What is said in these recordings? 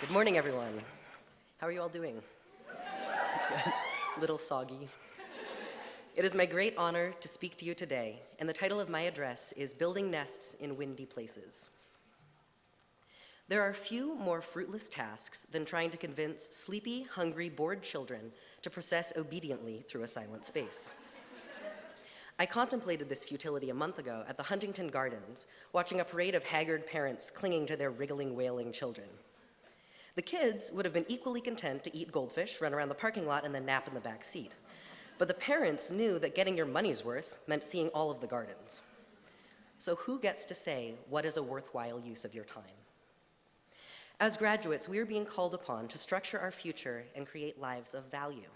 Good morning, everyone. How are you all doing? Little soggy. It is my great honor to speak to you today, and the title of my address is Building Nests in Windy Places. There are few more fruitless tasks than trying to convince sleepy, hungry, bored children to process obediently through a silent space. I contemplated this futility a month ago at the Huntington Gardens, watching a parade of haggard parents clinging to their wriggling, wailing children. The kids would have been equally content to eat goldfish, run around the parking lot, and then nap in the back seat. But the parents knew that getting your money's worth meant seeing all of the gardens. So who gets to say what is a worthwhile use of your time? As graduates, we are being called upon to structure our future and create lives of value.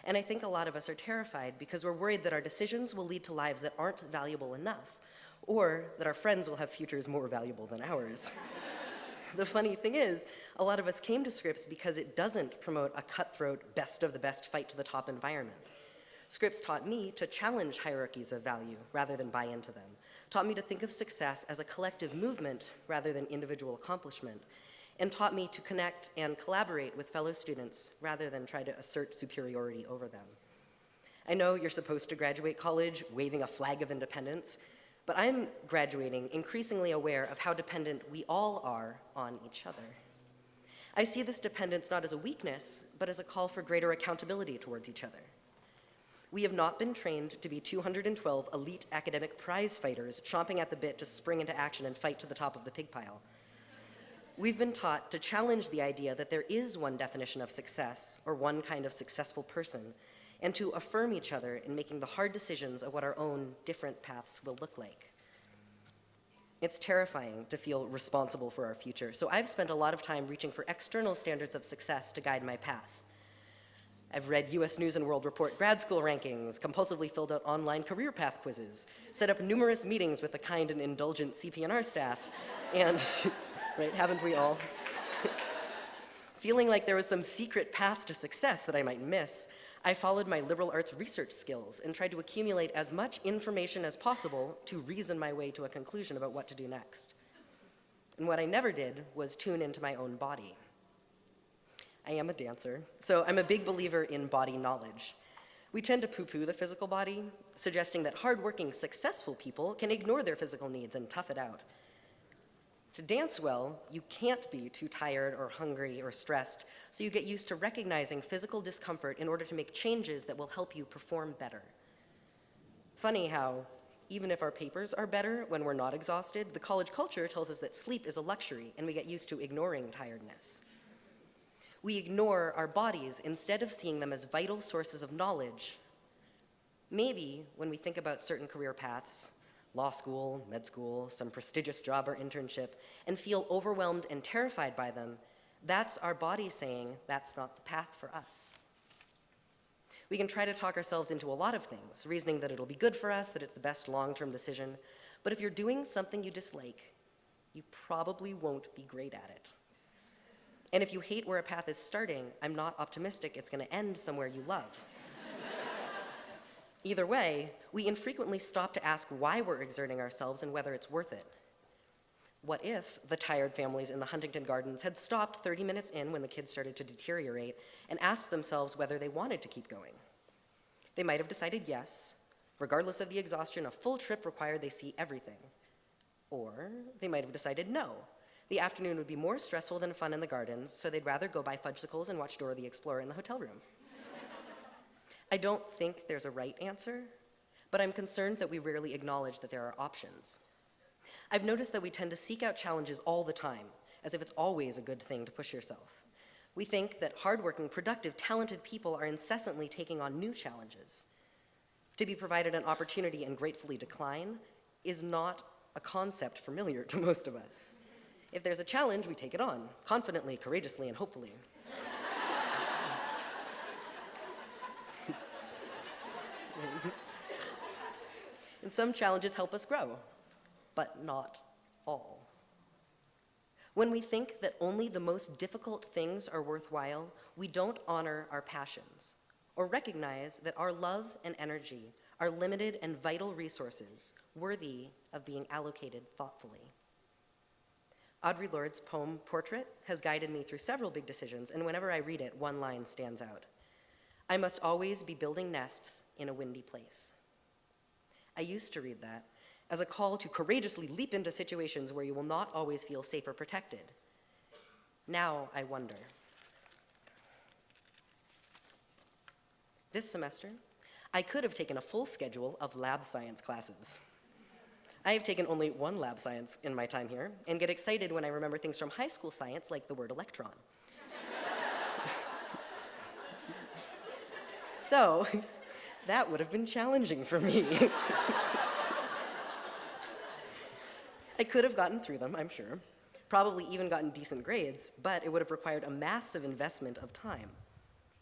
And I think a lot of us are terrified because we're worried that our decisions will lead to lives that aren't valuable enough, or that our friends will have futures more valuable than ours. The funny thing is, a lot of us came to Scripps because it doesn't promote a cutthroat, best of the best fight to the top environment. Scripps taught me to challenge hierarchies of value rather than buy into them, taught me to think of success as a collective movement rather than individual accomplishment, and taught me to connect and collaborate with fellow students rather than try to assert superiority over them. I know you're supposed to graduate college waving a flag of independence, but I'm graduating increasingly aware of how dependent we all are on each other. I see this dependence not as a weakness, but as a call for greater accountability towards each other. We have not been trained to be 212 elite academic prize fighters chomping at the bit to spring into action and fight to the top of the pig pile. We've been taught to challenge the idea that there is one definition of success or one kind of successful person, and to affirm each other in making the hard decisions of what our own different paths will look like. It's terrifying to feel responsible for our future, so I've spent a lot of time reaching for external standards of success to guide my path. I've read US News & World Report grad school rankings, compulsively filled out online career path quizzes, set up numerous meetings with the kind and indulgent CP&R staff, and, right, haven't we all? Feeling like there was some secret path to success that I might miss, I followed my liberal arts research skills and tried to accumulate as much information as possible to reason my way to a conclusion about what to do next. And what I never did was tune into my own body. I am a dancer, so I'm a big believer in body knowledge. We tend to poo-poo the physical body, suggesting that hardworking, successful people can ignore their physical needs and tough it out. To dance well, you can't be too tired or hungry or stressed, so you get used to recognizing physical discomfort in order to make changes that will help you perform better. Funny how, even if our papers are better when we're not exhausted, the college culture tells us that sleep is a luxury and we get used to ignoring tiredness. We ignore our bodies instead of seeing them as vital sources of knowledge. Maybe when we think about certain career paths, law school, med school, some prestigious job or internship, and feel overwhelmed and terrified by them, that's our body saying that's not the path for us. We can try to talk ourselves into a lot of things, reasoning that it'll be good for us, that it's the best long-term decision, but if you're doing something you dislike, you probably won't be great at it. And if you hate where a path is starting, I'm not optimistic it's going to end somewhere you love. Either way, we infrequently stop to ask why we're exerting ourselves and whether it's worth it. What if the tired families in the Huntington Gardens had stopped 30 minutes in when the kids started to deteriorate and asked themselves whether they wanted to keep going? They might have decided yes. Regardless of the exhaustion, a full trip required they see everything. Or they might have decided no. The afternoon would be more stressful than fun in the gardens, so they'd rather go buy fudgesicles and watch Dora the Explorer in the hotel room. I don't think there's a right answer, but I'm concerned that we rarely acknowledge that there are options. I've noticed that we tend to seek out challenges all the time, as if it's always a good thing to push yourself. We think that hardworking, productive, talented people are incessantly taking on new challenges. To be provided an opportunity and gratefully decline is not a concept familiar to most of us. If there's a challenge, we take it on, confidently, courageously, and hopefully. And some challenges help us grow, but not all. When we think that only the most difficult things are worthwhile, we don't honor our passions or recognize that our love and energy are limited and vital resources worthy of being allocated thoughtfully. Audre Lorde's poem, Portrait, has guided me through several big decisions, and whenever I read it, one line stands out. I must always be building nests in a windy place. I used to read that as a call to courageously leap into situations where you will not always feel safe or protected. Now I wonder. This semester, I could have taken a full schedule of lab science classes. I have taken only one lab science in my time here and get excited when I remember things from high school science like the word electron. So, that would have been challenging for me. I could have gotten through them, I'm sure, probably even gotten decent grades, but it would have required a massive investment of time.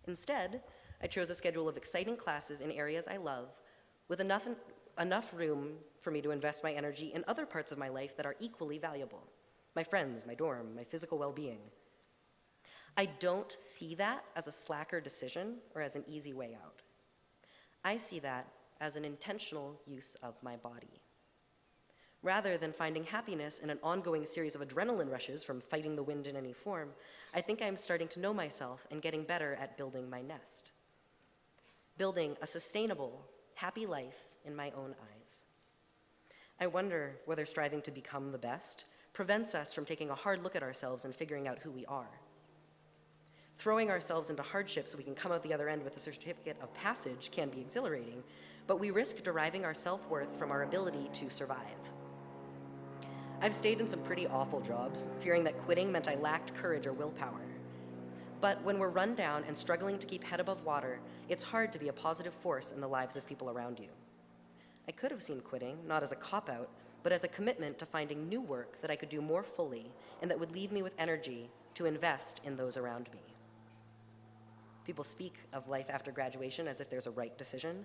Instead, I chose a schedule of exciting classes in areas I love, with enough room for me to invest my energy in other parts of my life that are equally valuable. My friends, my dorm, my physical well-being. I don't see that as a slacker decision or as an easy way out. I see that as an intentional use of my body. Rather than finding happiness in an ongoing series of adrenaline rushes from fighting the wind in any form, I think I'm starting to know myself and getting better at building my nest. Building a sustainable, happy life in my own eyes. I wonder whether striving to become the best prevents us from taking a hard look at ourselves and figuring out who we are. Throwing ourselves into hardship so we can come out the other end with a certificate of passage can be exhilarating, but we risk deriving our self-worth from our ability to survive. I've stayed in some pretty awful jobs, fearing that quitting meant I lacked courage or willpower. But when we're run down and struggling to keep head above water, it's hard to be a positive force in the lives of people around you. I could have seen quitting, not as a cop-out, but as a commitment to finding new work that I could do more fully and that would leave me with energy to invest in those around me. People speak of life after graduation as if there's a right decision.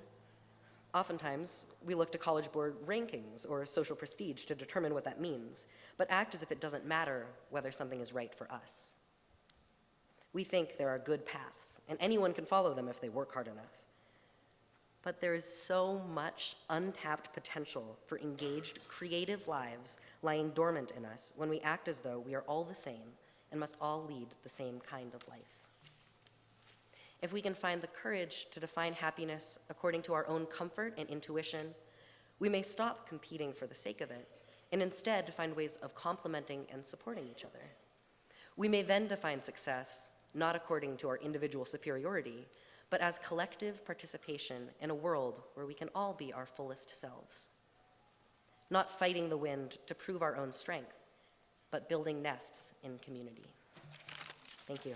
Oftentimes, we look to college board rankings or social prestige to determine what that means, but act as if it doesn't matter whether something is right for us. We think there are good paths, and anyone can follow them if they work hard enough. But there is so much untapped potential for engaged, creative lives lying dormant in us when we act as though we are all the same and must all lead the same kind of life. If we can find the courage to define happiness according to our own comfort and intuition, we may stop competing for the sake of it and instead find ways of complementing and supporting each other. We may then define success not according to our individual superiority, but as collective participation in a world where we can all be our fullest selves. Not fighting the wind to prove our own strength, but building nests in community. Thank you.